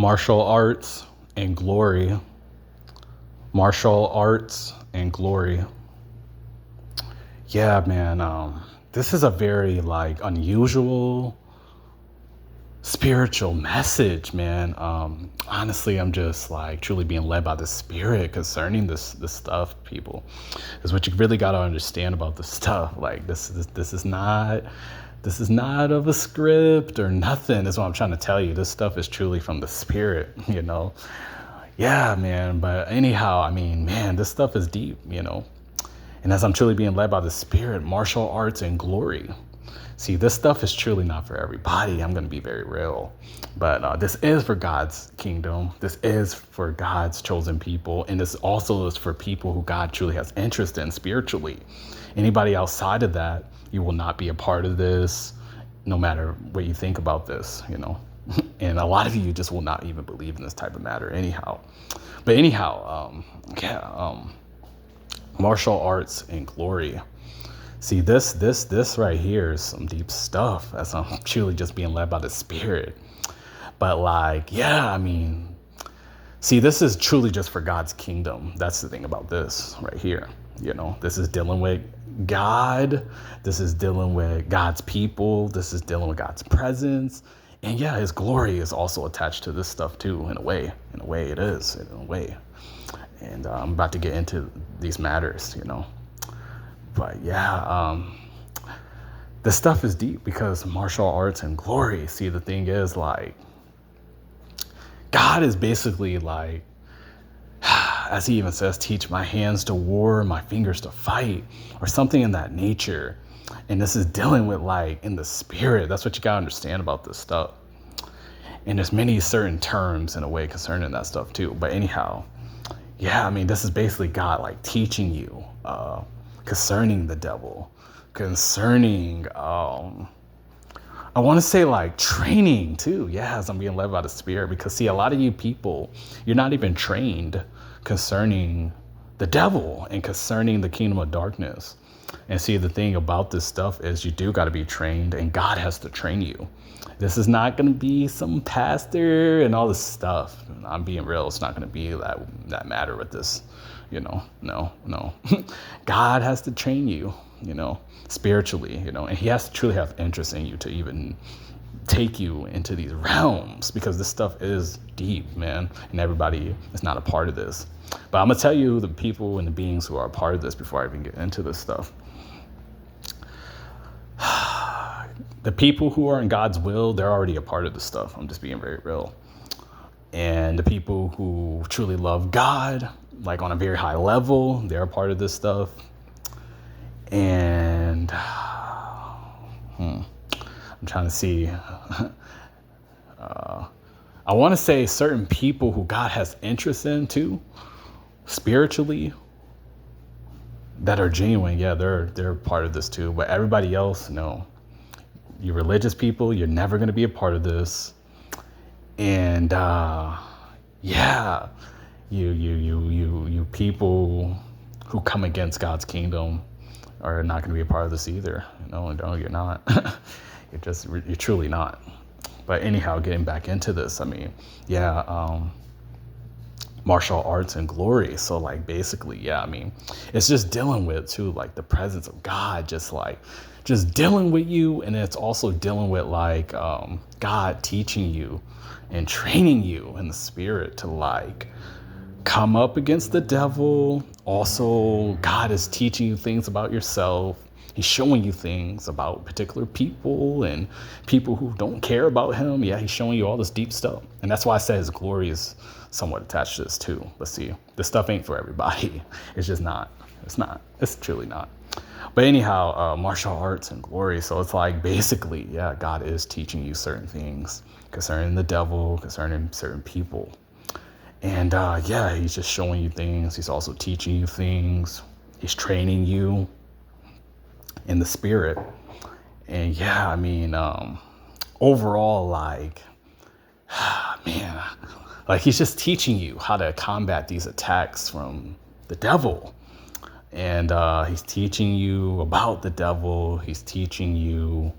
Martial arts and glory. Martial arts and glory. Yeah, man. This is a very unusual spiritual message, man. Honestly, I'm just truly being led by the Spirit concerning this stuff, people. Is what you really got to understand about this stuff. This is not of a script or nothing. That's what I'm trying to tell you. This stuff is truly from the Spirit, you know. Yeah, man. But anyhow, I mean, man, this stuff is deep, you know. And as I'm truly being led by the Spirit, martial arts and glory. See, this stuff is truly not for everybody. I'm going to be very real. But this is for God's kingdom. This is for God's chosen people. And this also is for people who God truly has interest in spiritually. Anybody outside of that, you will not be a part of this, no matter what you think about this, you know. And a lot of you just will not even believe in this type of matter anyhow. But anyhow, martial arts and glory. See, this right here is some deep stuff as I'm truly just being led by the Spirit. But I mean, see, this is truly just for God's kingdom. That's the thing about this right here. You know, this is dealing with God. This is dealing with God's people. This is dealing with God's presence. And yeah, his glory is also attached to this stuff too, in a way. In a way it is, in a way. And I'm about to get into these matters, you know. But yeah, this stuff is deep because martial arts and glory. See, the thing is, God is basically as he even says, teach my hands to war, my fingers to fight, or something in that nature. And this is dealing with in the Spirit. That's what you gotta understand about this stuff. And there's many certain terms in a way concerning that stuff too. But anyhow, yeah, I mean, this is basically God teaching you concerning the devil, concerning I want to say training too. Yeah, as I'm being led by the Spirit, because see, a lot of you people, you're not even trained concerning the devil and concerning the kingdom of darkness. And see, the thing about this stuff is you do got to be trained, and God has to train you. This is not going to be some pastor and all this stuff. I'm being real. It's not going to be that matter with this, you know. No. God has to train you, you know, spiritually, you know, and he has to truly have interest in you to even take you into these realms, because this stuff is deep, man, and everybody is not a part of this. But I'm gonna tell you the people and the beings who are a part of this before I even get into this stuff. The people who are in God's will, they're already a part of this stuff. I'm just being very real. And the people who truly love God, on a very high level, they're a part of this stuff. And I'm trying to see. I want to say certain people who God has interest in too, spiritually, that are genuine. Yeah, they're part of this too. But everybody else, no. You religious people, you're never going to be a part of this. And yeah, you people who come against God's kingdom are not going to be a part of this either. No, you're not. You're truly not. But anyhow, getting back into this, I mean, yeah, martial arts and glory. So basically, yeah, I mean, it's just dealing with too, the presence of God, just dealing with you. And it's also dealing with God teaching you and training you in the Spirit to come up against the devil. Also, God is teaching you things about yourself. He's showing you things about particular people and people who don't care about him. Yeah, he's showing you all this deep stuff. And that's why I said his glory is somewhat attached to this too. But see, this stuff ain't for everybody. It's just not. It's not. It's truly not. But anyhow, martial arts and glory. So it's basically, yeah, God is teaching you certain things concerning the devil, concerning certain people. And yeah, he's just showing you things. He's also teaching you things. He's training you in the Spirit. And yeah, I mean, overall, man, he's just teaching you how to combat these attacks from the devil. And he's teaching you about the devil. He's teaching you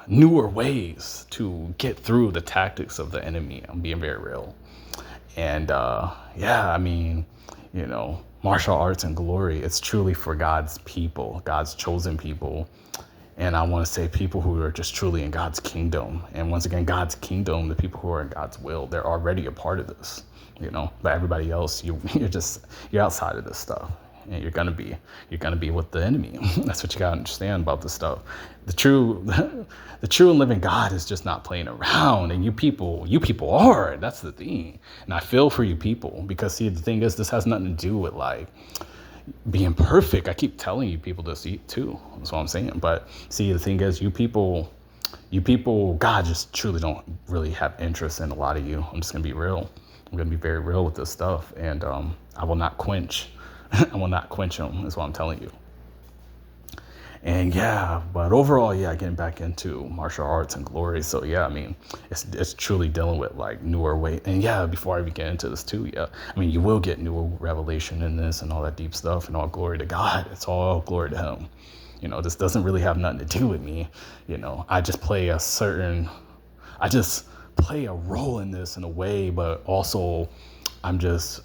newer ways to get through the tactics of the enemy. I'm being very real. And yeah, I mean, martial arts and glory, it's truly for God's people, God's chosen people. And I want to say people who are just truly in God's kingdom. And once again, God's kingdom, the people who are in God's will, they're already a part of this, but everybody else, you're outside of this stuff. And you're gonna be with the enemy. That's what you gotta understand about this stuff. The true and living God is just not playing around. And you people are. That's the thing. And I feel for you people, because see, the thing is, this has nothing to do with like being perfect. I keep telling you people this too. That's what I'm saying. But see, the thing is, you people, God just truly don't really have interest in a lot of you. I'm just gonna be real. I'm gonna be very real with this stuff, and I will not quench. I will not quench them, is what I'm telling you. And yeah, but overall, yeah, getting back into martial arts and glory. So yeah, I mean, it's truly dealing with like newer way. And yeah, before I even get into this too, yeah, I mean, you will get new revelation in this and all that deep stuff, and all glory to God. It's all glory to Him. This doesn't really have nothing to do with me. I just play a role in this in a way, but also I'm just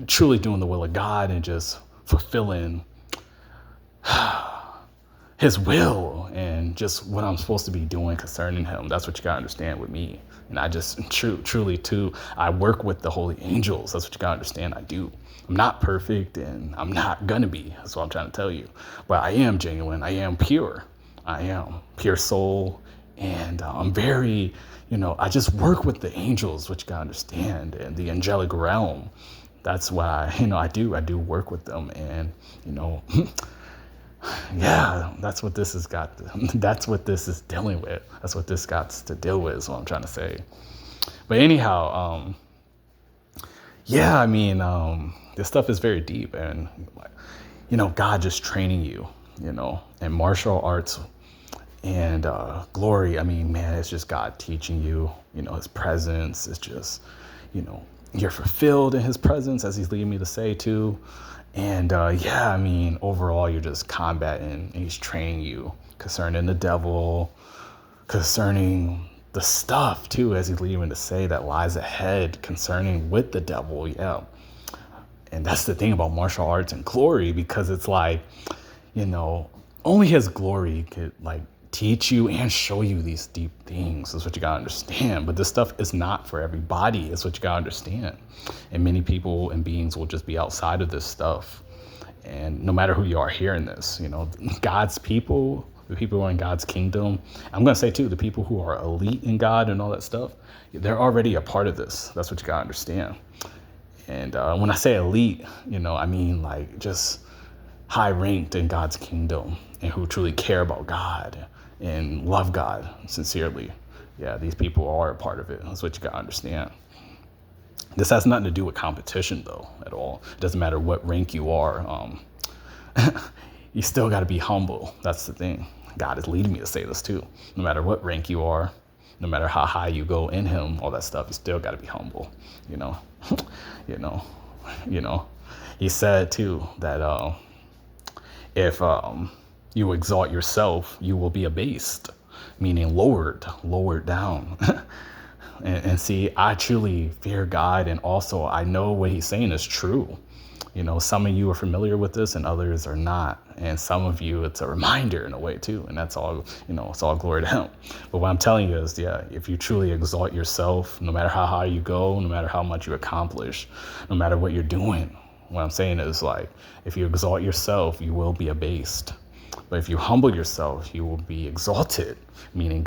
truly doing the will of God and just fulfilling His will and just what I'm supposed to be doing concerning Him. That's what you gotta understand with me. And I just truly too, I work with the holy angels. That's what you gotta understand. I do. I'm not perfect, and I'm not gonna be. That's what I'm trying to tell you. But I am genuine. I am pure. I am pure soul, and I'm very, I just work with the angels, which you gotta understand, and the angelic realm. That's why, I do work with them, and, yeah, that's what this that's what this is dealing with. That's what this got to deal with, is what I'm trying to say. But anyhow, yeah, I mean, this stuff is very deep, and, God just training you, and martial arts and glory. I mean, man, it's just God teaching you, His presence. It's just, you're fulfilled in His presence, as He's leading me to say too. And yeah, I mean, overall, you're just combating, and He's training you concerning the devil, concerning the stuff too, as He's leading me to say, that lies ahead concerning with the devil. Yeah. And that's the thing about martial arts and glory, because it's like, only His glory could like teach you and show you these deep things. That's what you gotta understand. But this stuff is not for everybody. That's what you gotta understand. And many people and beings will just be outside of this stuff. And no matter who you are hearing this, God's people, the people who are in God's kingdom, I'm gonna say too, the people who are elite in God and all that stuff, they're already a part of this. That's what you gotta understand. And when I say elite, I mean like just high ranked in God's kingdom, and who truly care about God and love God sincerely. Yeah, these people are a part of it. That's what you gotta understand. This has nothing to do with competition though, at all. It doesn't matter what rank you are. You still gotta be humble. That's the thing. God is leading me to say this too. No matter what rank you are, no matter how high you go in Him, all that stuff, you still gotta be humble, He said too that if you exalt yourself, you will be abased, meaning lowered down. and see, I truly fear God, and also I know what He's saying is true. Some of you are familiar with this and others are not. And some of you, it's a reminder in a way too. And that's all, it's all glory to Him. But what I'm telling you is, yeah, if you truly exalt yourself, no matter how high you go, no matter how much you accomplish, no matter what you're doing, what I'm saying is, like, if you exalt yourself, you will be abased. But if you humble yourself, you will be exalted, meaning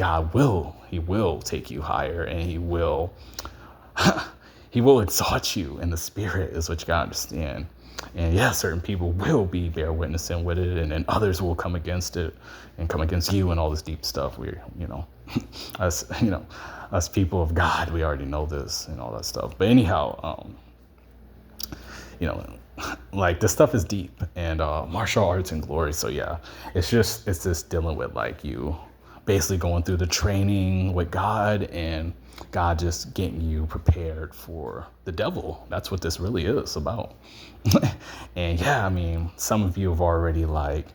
He will take you higher, and He will exalt you in the spirit, is what you gotta understand. And yeah, certain people will bear witnessing with it, and then others will come against it and come against you and all this deep stuff. Us people of God, we already know this and all that stuff. But anyhow, like, this stuff is deep, and martial arts and glory. So yeah, it's just dealing with like you basically going through the training with God, and God just getting you prepared for the devil. That's what this really is about. And yeah, I mean, some of you have already like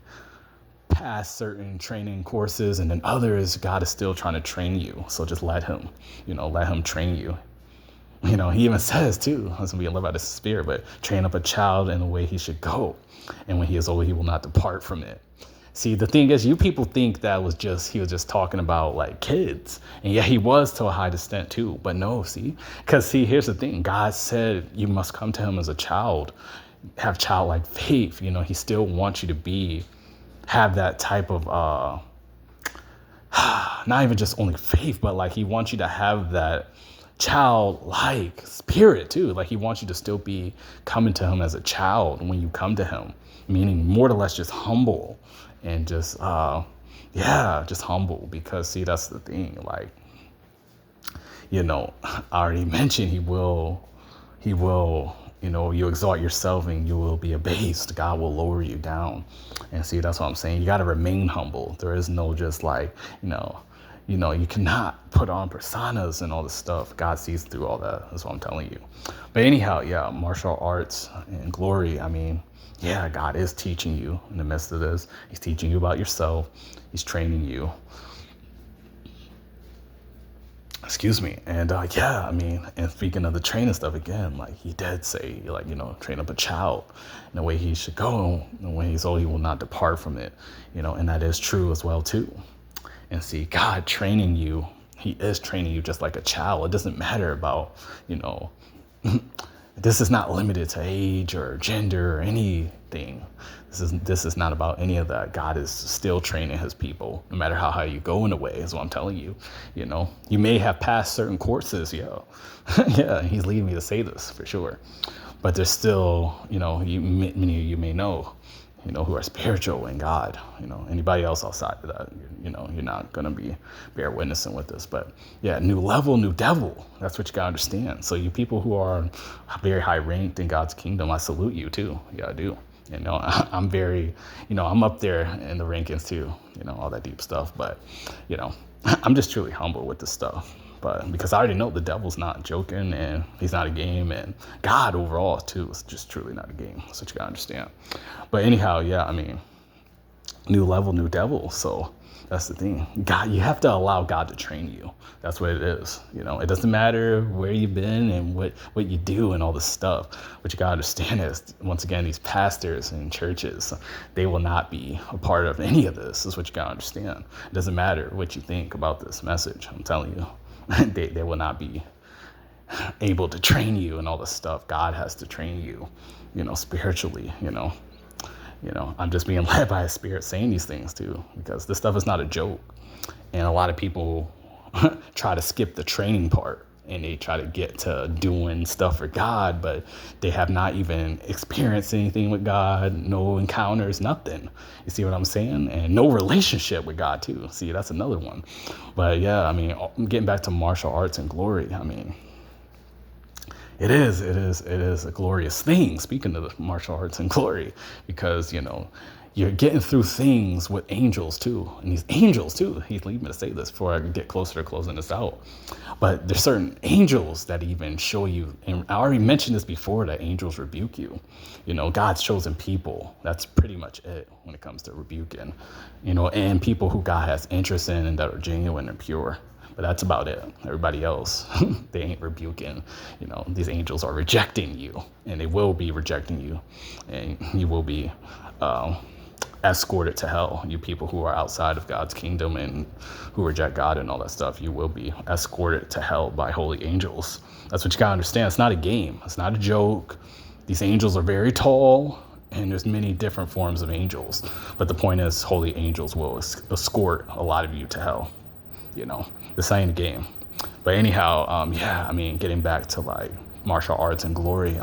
pass certain training courses, and then others, God is still trying to train you. So just let him, let him train you. He even says too, as we led by the Spirit, but train up a child in the way he should go. And when he is old, he will not depart from it. See, the thing is, you people think that he was just talking about like kids. And yeah, he was to a high extent too. But no, because here's the thing. God said you must come to him as a child, have childlike faith. He still wants you to have that type of, not even just only faith, but like he wants you to have that childlike spirit too. Like he wants you to still be coming to him as a child when you come to him, meaning more or less just humble and just just humble. Because that's the thing, like, I already mentioned he will, you exalt yourself and you will be abased. God will lower you down. And that's what I'm saying. You got to remain humble. There is no just like, you cannot put on personas and all this stuff. God sees through all that. That's what I'm telling you. But anyhow, yeah, martial arts and glory. I mean, yeah, God is teaching you in the midst of this. He's teaching you about yourself. He's training you. Excuse me. And and speaking of the training stuff again, like he did say, like, train up a child in the way he should go. And when he's old, he will not depart from it. And that is true as well too. And God training you, he is training you just like a child. It doesn't matter about, this is not limited to age or gender or anything. This is not about any of that. God is still training his people, no matter how high you go in a way, is what I'm telling you. You may have passed certain courses, yeah, he's leading me to say this for sure. But there's still, many of you may know, who are spiritual in God. Anybody else outside of that, you're not going to bear witnessing with this. But yeah, new level, new devil. That's what you got to understand. So you people who are very high ranked in God's kingdom, I salute you too. Yeah, I do. I'm very, I'm up there in the rankings too, all that deep stuff. But, I'm just truly humble with this stuff. But because I already know the devil's not joking and he's not a game, and God overall too is just truly not a game. That's what you gotta understand. But anyhow, yeah, I mean, new level, new devil. So that's the thing. God, you have to allow God to train you. That's what it is. It doesn't matter where you've been and what you do and all this stuff. What you gotta understand is, once again, these pastors and churches, they will not be a part of any of this. Is what you gotta understand. It doesn't matter what you think about this message. I'm telling you. They will not be able to train you and all this stuff. God has to train you, spiritually, I'm just being led by his Spirit saying these things too, because this stuff is not a joke. And a lot of people try to skip the training part and they try to get to doing stuff for God, but they have not even experienced anything with God, no encounters, nothing. You see what I'm saying? And no relationship with God too. See, that's another one. But yeah, I mean, getting back to martial arts and glory, I mean, it is a glorious thing, speaking of the martial arts and glory, because, you're getting through things with angels too. And these angels too, he's leading me to say this before I get closer to closing this out. But there's certain angels that even show you, and I already mentioned this before, that angels rebuke you. God's chosen people. That's pretty much it when it comes to rebuking, and people who God has interest in and that are genuine and pure. But that's about it. Everybody else, they ain't rebuking. These angels are rejecting you, and they will be rejecting you, and you will be escorted to hell. You people who are outside of God's kingdom and who reject God and all that stuff, you will be escorted to hell by holy angels. That's what you gotta understand. It's not a game. It's not a joke. These angels are very tall, and there's many different forms of angels. But the point is, holy angels will escort a lot of you to hell. This ain't a game. But anyhow, getting back to like martial arts and glory,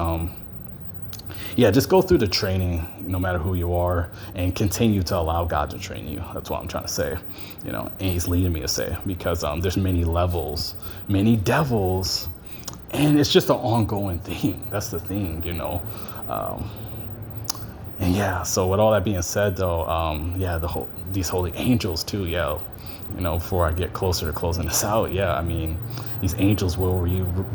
just go through the training, no matter who you are, and continue to allow God to train you. That's what I'm trying to say, and he's leading me to say, because there's many levels, many devils, and it's just an ongoing thing. That's the thing, and yeah, so with all that being said though, these holy angels too, before I get closer to closing this out, these angels will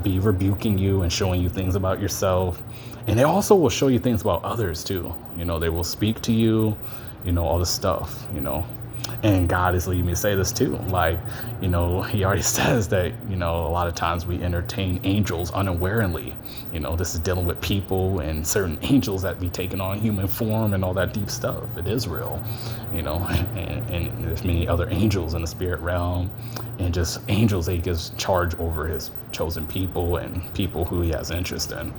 be rebuking you and showing you things about yourself. And they also will show you things about others too. They will speak to you, all this stuff, And God is leading me to say this too. Like, he already says that, a lot of times we entertain angels unawarely. This is dealing with people and certain angels that be taking on human form and all that deep stuff. It is real, and there's many other angels in the spirit realm, and just angels that he gives charge over his chosen people and people who he has interest in.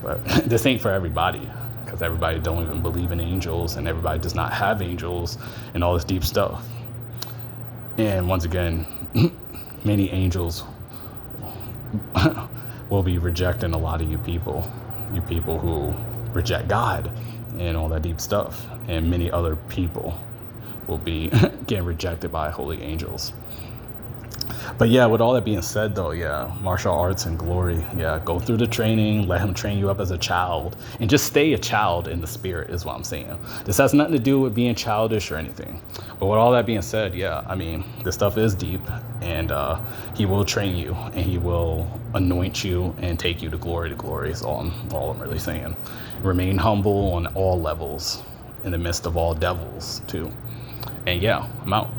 But this ain't for everybody, because everybody don't even believe in angels, and everybody does not have angels and all this deep stuff. And once again, many angels will be rejecting a lot of you people who reject God and all that deep stuff. And many other people will be getting rejected by holy angels. But yeah, with all that being said though, yeah, martial arts and glory, yeah, go through the training, let him train you up as a child, and just stay a child in the spirit is what I'm saying. This has nothing to do with being childish or anything. But with all that being said, yeah, I mean, this stuff is deep, and he will train you, and he will anoint you and take you to glory is all I'm really saying. Remain humble on all levels in the midst of all devils too. And yeah, I'm out.